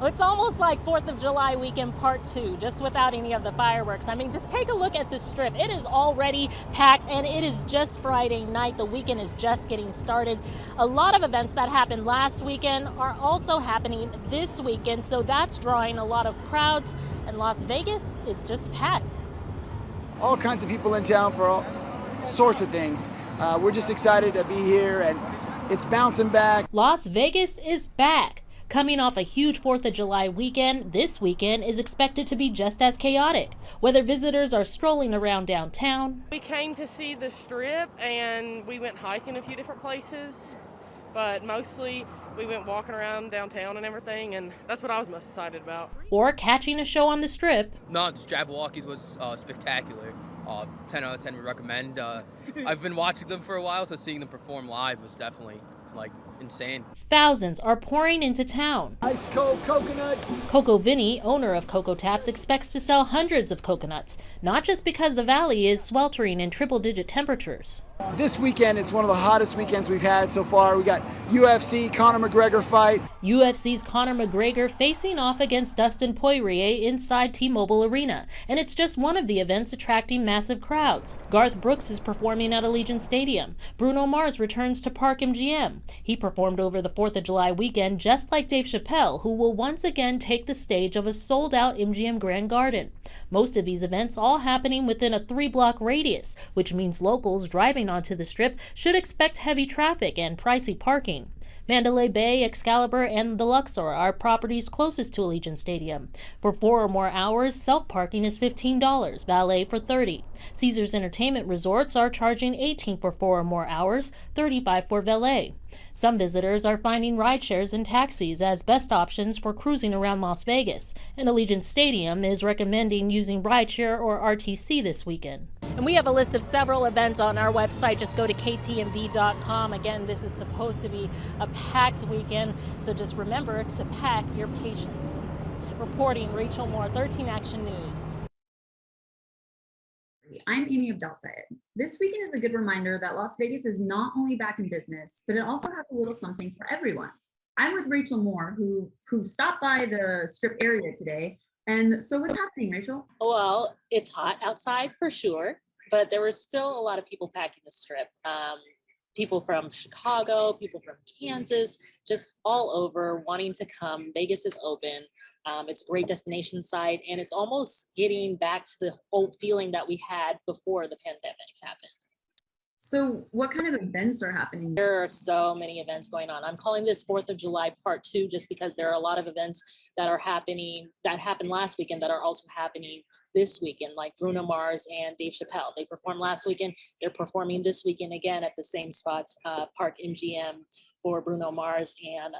It's almost like 4th of July weekend part 2, just without any of the fireworks. I mean, just take a look at this strip. It is already packed and it is just Friday night. The weekend is just getting started. A lot of events that happened last weekend are also happening this weekend, so that's drawing a lot of crowds, and Las Vegas is just packed. All kinds of people in town for all sorts of things. We're just excited to be here, and it's bouncing back. Las Vegas is back. Coming off a huge 4th of July weekend, this weekend is expected to be just as chaotic. Whether visitors are strolling around downtown, We came to see the strip and we went hiking a few different places, but mostly we went walking around downtown and everything, and that's what I was most excited about. or catching a show on the strip, No, the Jabberwockies was spectacular. 10 out of 10 would recommend. I've been watching them for a while, so seeing them perform live was definitely insane. thousands are pouring into town. Ice cold coconuts. Coco Vinny, owner of Coco Taps, expects to sell hundreds of coconuts, not just because the valley is sweltering in triple-digit temperatures. This weekend, it's one of the hottest weekends we've had so far. We got UFC, Conor McGregor fight. UFC's Conor McGregor facing off against Dustin Poirier inside T-Mobile Arena, and it's just one of the events attracting massive crowds. Garth Brooks is performing at Allegiant Stadium. Bruno Mars returns to Park MGM. He performed over the 4th of July weekend just like Dave Chappelle, who will once again take the stage of a sold-out MGM Grand Garden. Most of these events all happening within a 3-block radius, which means locals driving onto the strip should expect heavy traffic and pricey parking. Mandalay Bay, Excalibur, and the Luxor are properties closest to Allegiant Stadium. For 4 or more hours, self-parking is $15, valet for $30. Caesars Entertainment Resorts are charging $18 for 4 or more hours, $35 for valet. Some visitors are finding rideshares and taxis as best options for cruising around Las Vegas, and Allegiant Stadium is recommending using rideshare or RTC this weekend. And we have a list of several events on our website. Just go to ktmv.com. Again, this is supposed to be a packed weekend, so just remember to pack your patience. Reporting, Rachel Moore, 13 Action News. I'm Amy Abdel-Sayed. This weekend is a good reminder that Las Vegas is not only back in business, but it also has a little something for everyone. I'm with Rachel Moore, who stopped by the strip area today. And so what's happening, Rachel? Well, it's hot outside for sure, but there were still a lot of people packing the strip. People from Chicago, people from Kansas, just all over wanting to come. Vegas is open. It's a great destination site, and it's almost getting back to the old feeling that we had before the pandemic happened. So what kind of events are happening? There are so many events going on. I'm calling this 4th of July part 2 just because there are a lot of events that are happening, that happened last weekend, that are also happening this weekend, like Bruno Mars and Dave Chappelle. They performed last weekend. They're performing this weekend again at the same spots, Park MGM for Bruno Mars, and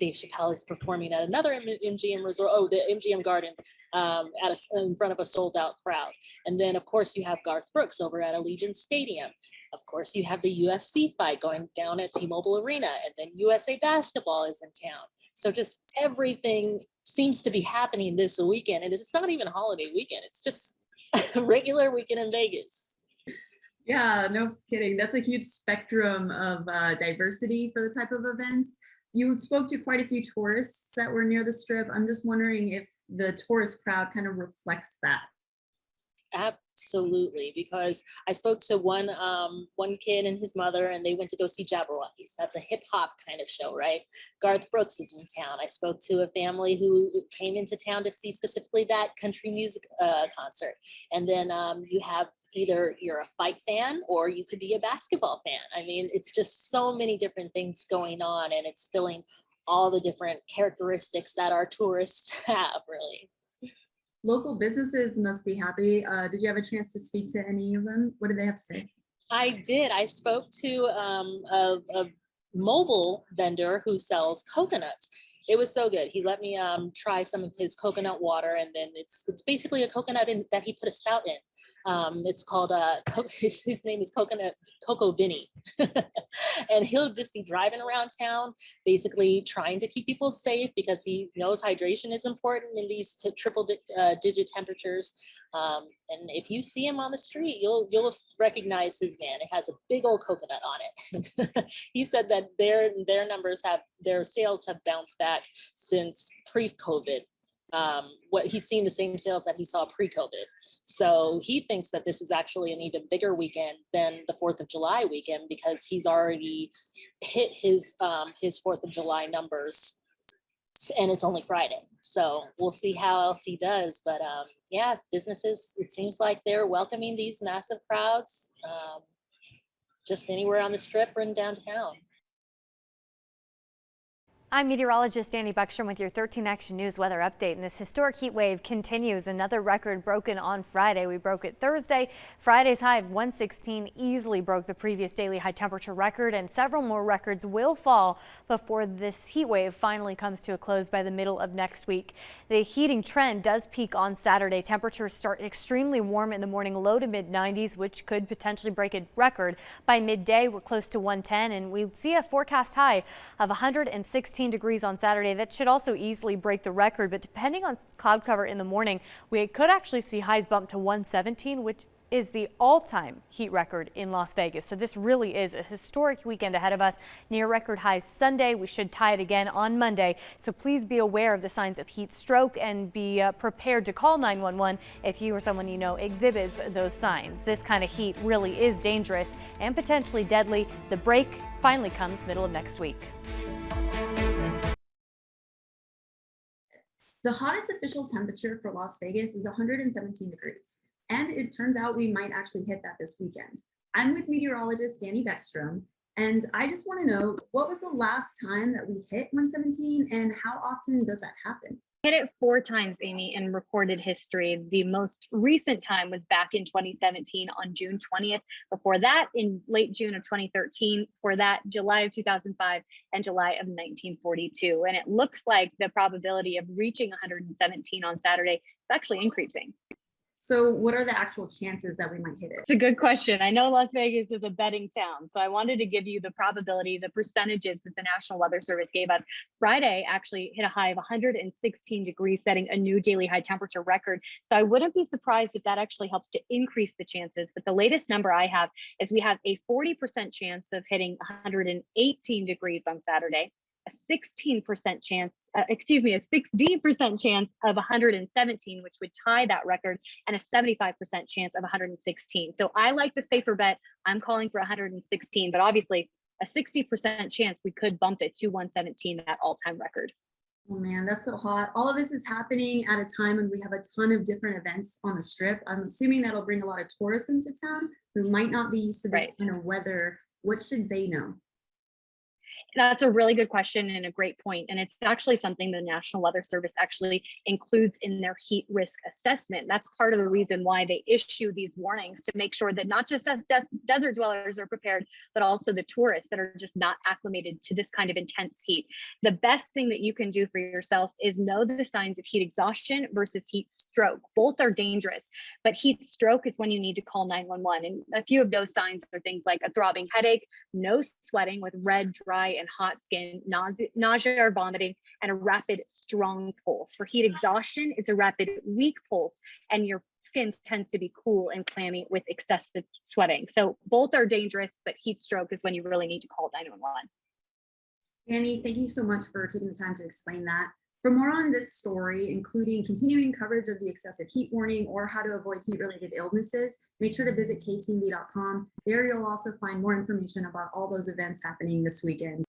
Dave Chappelle is performing at another MGM resort, the MGM Garden, in front of a sold out crowd. And then, of course, you have Garth Brooks over at Allegiant Stadium. Of course, you have the UFC fight going down at T-Mobile Arena, and then USA Basketball is in town. So just everything seems to be happening this weekend, and it's not even a holiday weekend. It's just a regular weekend in Vegas. Yeah, no kidding. That's a huge spectrum of diversity for the type of events. You spoke to quite a few tourists that were near the strip. I'm just wondering if the tourist crowd kind of reflects that. Absolutely, because I spoke to one kid and his mother, and they went to go see Jabberwockies. That's a hip hop kind of show, right? Garth Brooks is in town. I spoke to a family who came into town to see specifically that country music concert. And then you have either you're a fight fan or you could be a basketball fan. I mean, it's just so many different things going on, and it's filling all the different characteristics that our tourists have, really. Local businesses must be happy. Did you have a chance to speak to any of them? What did they have to say? I did. I spoke to a mobile vendor who sells coconuts. It was so good. He let me try some of his coconut water, and then it's basically a coconut that he put a spout in. It's called his name is Coco Vinny, and he'll just be driving around town, basically trying to keep people safe because he knows hydration is important in these triple digit temperatures. And if you see him on the street, you'll recognize his van. It has a big old coconut on it. He said that their sales have bounced back since pre-COVID. What he's seen the same sales that he saw pre-COVID. So he thinks that this is actually an even bigger weekend than the 4th of July weekend because he's already hit his 4th of July numbers, and it's only Friday. So we'll see how else he does. But yeah, businesses, it seems like they're welcoming these massive crowds just anywhere on the strip or in downtown. I'm meteorologist Danny Buckstrom with your 13 Action News weather update, and this historic heat wave continues. Another record broken on Friday. We broke it Thursday. Friday's high of 116 easily broke the previous daily high temperature record, and several more records will fall before this heat wave finally comes to a close by the middle of next week. The heating trend does peak on Saturday. Temperatures start extremely warm in the morning, low to mid 90s, which could potentially break a record. By midday, we're close to 110, and we see a forecast high of 116 degrees on Saturday. That should also easily break the record, but depending on cloud cover in the morning, we could actually see highs bump to 117, which is the all-time heat record in Las Vegas. So this really is a historic weekend ahead of us. Near record highs Sunday. We should tie it again on Monday. So please be aware of the signs of heat stroke and be prepared to call 911 if you or someone you know exhibits those signs. This kind of heat really is dangerous and potentially deadly. The break finally comes middle of next week. The hottest official temperature for Las Vegas is 117 degrees, and it turns out we might actually hit that this weekend. I'm with meteorologist Danny Beckstrom, and I just want to know, what was the last time that we hit 117, and how often does that happen? Hit it 4 times, Amy, in recorded history. The most recent time was back in 2017 on June 20th. Before that, in late June of 2013. For that, July of 2005 and July of 1942. And it looks like the probability of reaching 117 on Saturday is actually increasing. So what are the actual chances that we might hit it? It's a good question. I know Las Vegas is a betting town, so I wanted to give you the probability, the percentages that the National Weather Service gave us. Friday actually hit a high of 116 degrees, setting a new daily high temperature record. So I wouldn't be surprised if that actually helps to increase the chances. But the latest number I have is we have a 40% chance of hitting 118 degrees on Saturday, a 16% chance, a 60% chance of 117, which would tie that record, and a 75% chance of 116. So I like the safer bet. I'm calling for 116, but obviously a 60% chance we could bump it to 117, that all-time record. Oh man, that's so hot. All of this is happening at a time when we have a ton of different events on the strip. I'm assuming that'll bring a lot of tourists into town who might not be used to this kind of weather. What should they know? That's a really good question and a great point. And it's actually something the National Weather Service actually includes in their heat risk assessment. That's part of the reason why they issue these warnings, to make sure that not just us desert dwellers are prepared, but also the tourists that are just not acclimated to this kind of intense heat. The best thing that you can do for yourself is know the signs of heat exhaustion versus heat stroke. Both are dangerous, but heat stroke is when you need to call 911. And a few of those signs are things like a throbbing headache, no sweating with red, dry, and hot skin, nausea or vomiting, and a rapid, strong pulse. For heat exhaustion, it's a rapid, weak pulse, and your skin tends to be cool and clammy with excessive sweating. So both are dangerous, but heat stroke is when you really need to call 911. Danny, thank you so much for taking the time to explain that. For more on this story, including continuing coverage of the excessive heat warning or how to avoid heat-related illnesses, make sure to visit ktv.com. There you'll also find more information about all those events happening this weekend.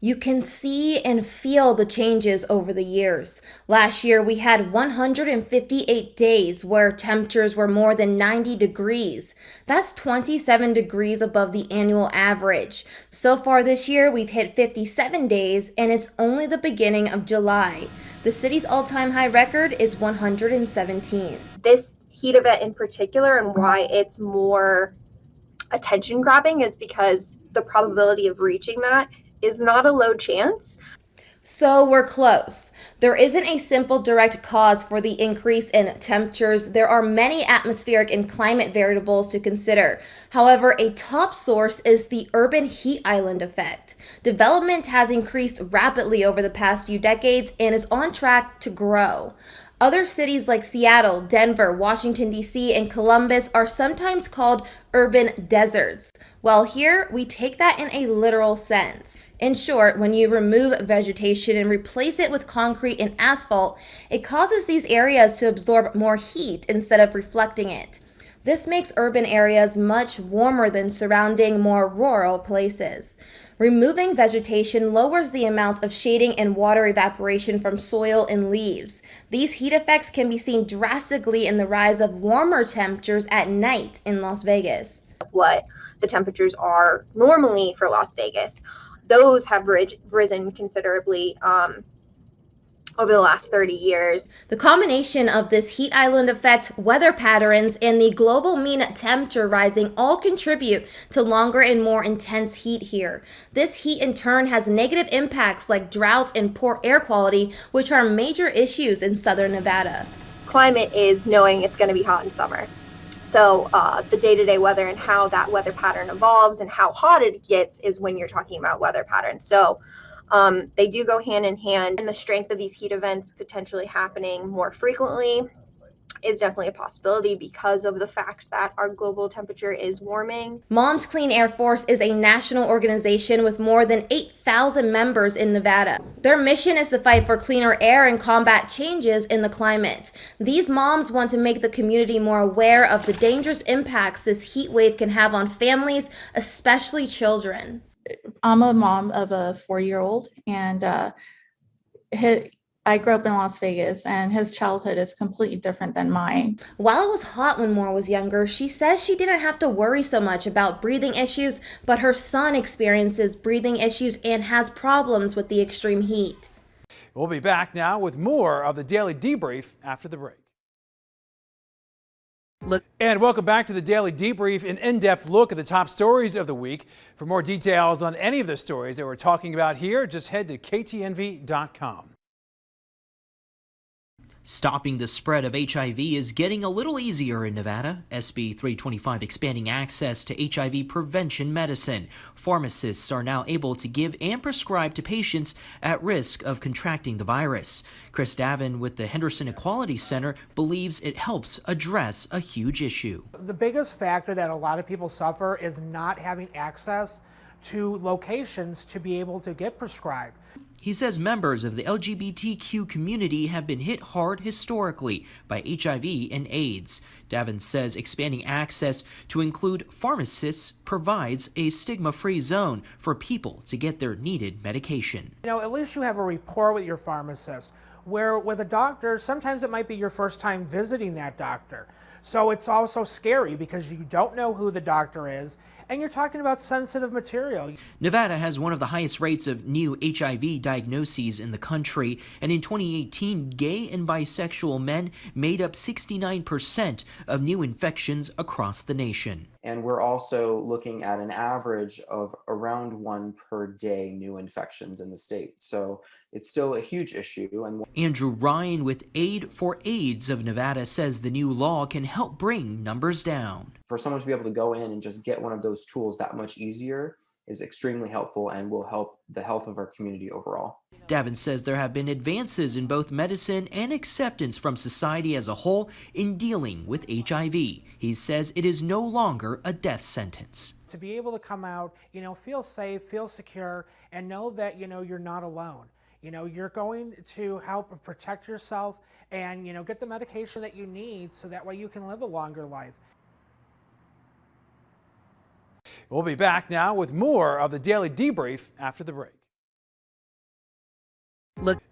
You can see and feel the changes over the years. Last year, we had 158 days where temperatures were more than 90 degrees. That's 27 degrees above the annual average. So far this year, we've hit 57 days, and it's only the beginning of July. The city's all-time high record is 117. This heat event in particular, and why it's more attention grabbing, is because the probability of reaching that is not a low chance. So we're close. There isn't a simple direct cause for the increase in temperatures. There are many atmospheric and climate variables to consider. However, a top source is the urban heat island effect. Development has increased rapidly over the past few decades and is on track to grow. Other cities like Seattle, Denver, Washington, D.C., and Columbus are sometimes called urban deserts. Well, here we take that in a literal sense. In short, when you remove vegetation and replace it with concrete and asphalt, it causes these areas to absorb more heat instead of reflecting it. This makes urban areas much warmer than surrounding more rural places. Removing vegetation lowers the amount of shading and water evaporation from soil and leaves. These heat effects can be seen drastically in the rise of warmer temperatures at night in Las Vegas. What the temperatures are normally for Las Vegas, those have risen considerably over the last 30 years. The combination of this heat island effect, weather patterns, and the global mean temperature rising all contribute to longer and more intense heat here. This heat in turn has negative impacts like drought and poor air quality, which are major issues in southern Nevada. Climate is knowing it's going to be hot in summer. So the day-to-day weather and how that weather pattern evolves and how hot it gets is when you're talking about weather patterns. So they do go hand in hand, and the strength of these heat events potentially happening more frequently is definitely a possibility because of the fact that our global temperature is warming. Moms Clean Air Force is a national organization with more than 8,000 members in Nevada. Their mission is to fight for cleaner air and combat changes in the climate. These moms want to make the community more aware of the dangerous impacts this heat wave can have on families, especially children. I'm a mom of a 4-year-old, and I grew up in Las Vegas, and his childhood is completely different than mine. While it was hot when Moore was younger, she says she didn't have to worry so much about breathing issues, but her son experiences breathing issues and has problems with the extreme heat. We'll be back now with more of the Daily Debrief after the break. And welcome back to the Daily Debrief, an in-depth look at the top stories of the week. For more details on any of the stories that we're talking about here, just head to ktnv.com. Stopping the spread of HIV is getting a little easier in Nevada. SB 325 expanding access to HIV prevention medicine. Pharmacists are now able to give and prescribe to patients at risk of contracting the virus. Chris Davin with the Henderson Equality Center believes it helps address a huge issue. The biggest factor that a lot of people suffer is not having access to locations to be able to get prescribed. He says members of the LGBTQ community have been hit hard historically by HIV and AIDS. Davin says expanding access to include pharmacists provides a stigma-free zone for people to get their needed medication. You know, at least you have a rapport with your pharmacist, where with a doctor, sometimes it might be your first time visiting that doctor. So it's also scary because you don't know who the doctor is, and you're talking about sensitive material. Nevada has one of the highest rates of new HIV diagnoses in the country, and in 2018, gay and bisexual men made up 69% of new infections across the nation. And we're also looking at an average of around 1 per day new infections in the state. So it's still a huge issue. And Andrew Ryan with Aid for AIDS of Nevada says the new law can help bring numbers down. For someone to be able to go in and just get one of those tools that much easier is extremely helpful and will help the health of our community overall. Davin says there have been advances in both medicine and acceptance from society as a whole in dealing with HIV. He says it is no longer a death sentence. To be able to come out, feel safe, feel secure, and know that, you're not alone. You're going to help protect yourself and, get the medication that you need so that way you can live a longer life. We'll be back now with more of the Daily Debrief after the break.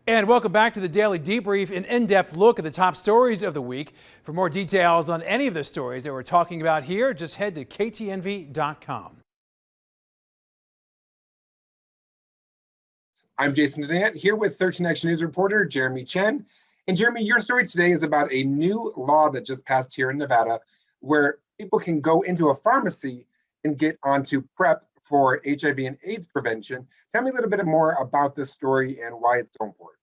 And welcome back to the Daily Debrief, an in-depth look at the top stories of the week. For more details on any of the stories that we're talking about here, just head to ktnv.com. I'm Jason Danant, here with 13 Action News reporter Jeremy Chen. And Jeremy, your story today is about a new law that just passed here in Nevada where people can go into a pharmacy and get onto PrEP for HIV and AIDS prevention. Tell me a little bit more about this story and why it's so important.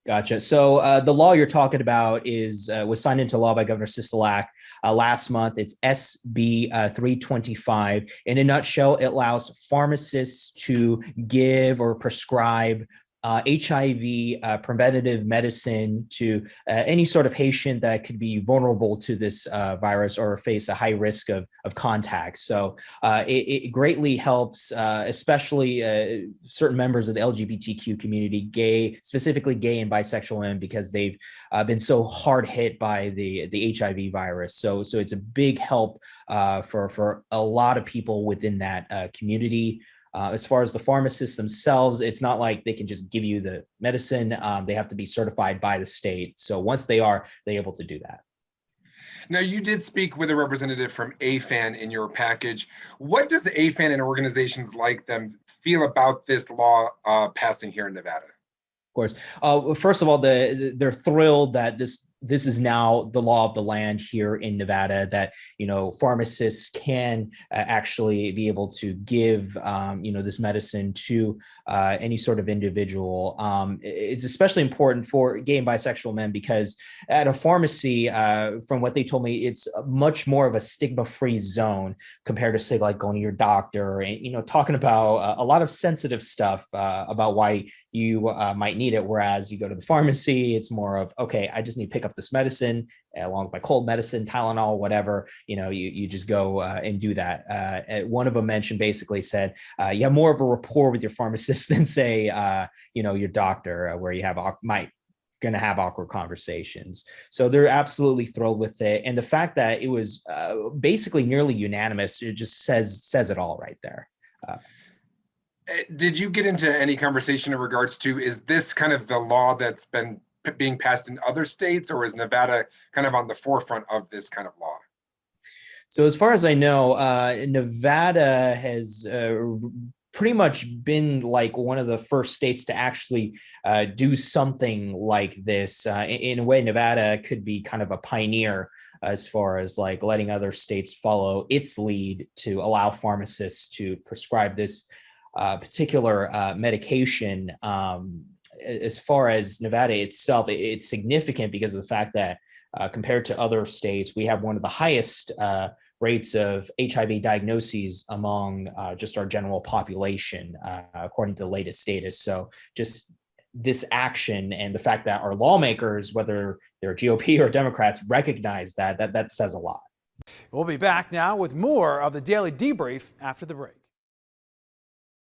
Gotcha. So the law you're talking about was signed into law by Governor Sisolak last month. It's SB 325. In a nutshell, it allows pharmacists to give or prescribe HIV preventative medicine to any sort of patient that could be vulnerable to this virus or face a high risk of contact. So it greatly helps, especially certain members of the LGBTQ community, specifically gay and bisexual women, because they've been so hard hit by the HIV virus. So it's a big help for a lot of people within that community. As far as the pharmacists themselves, it's not like they can just give you the medicine. They have to be certified by the state. So once they're able to do that. Now, you did speak with a representative from AFAN in your package. What does AFAN and organizations like them feel about this law passing here in Nevada? Of course. First of all, they're thrilled that this is now the law of the land here in Nevada, that, pharmacists can actually be able to give, this medicine to any sort of individual. It's especially important for gay and bisexual men because at a pharmacy, from what they told me, it's much more of a stigma-free zone compared to, say, like going to your doctor and, talking about a lot of sensitive stuff about why you might need it. Whereas you go to the pharmacy, it's more of, okay, I just need to pick up this medicine along with my cold medicine, Tylenol, whatever, you just go and do that. One of them basically said, you have more of a rapport with your pharmacist than, say, your doctor, where you might going to have awkward conversations. So they're absolutely thrilled with it. And the fact that it was basically nearly unanimous, it just says it all right there. Did you get into any conversation in regards to, is this kind of the law that's been being passed in other states, or is Nevada kind of on the forefront of this kind of law? So as far as I know, Nevada has pretty much been like one of the first states to actually do something like this. In a way, Nevada could be kind of a pioneer as far as like letting other states follow its lead to allow pharmacists to prescribe this particular medication. As far as Nevada itself, it's significant because of the fact that compared to other states, we have one of the highest rates of HIV diagnoses among just our general population, according to the latest data. So just this action and the fact that our lawmakers, whether they're GOP or Democrats, recognize that says a lot. We'll be back now with more of the Daily Debrief after the break.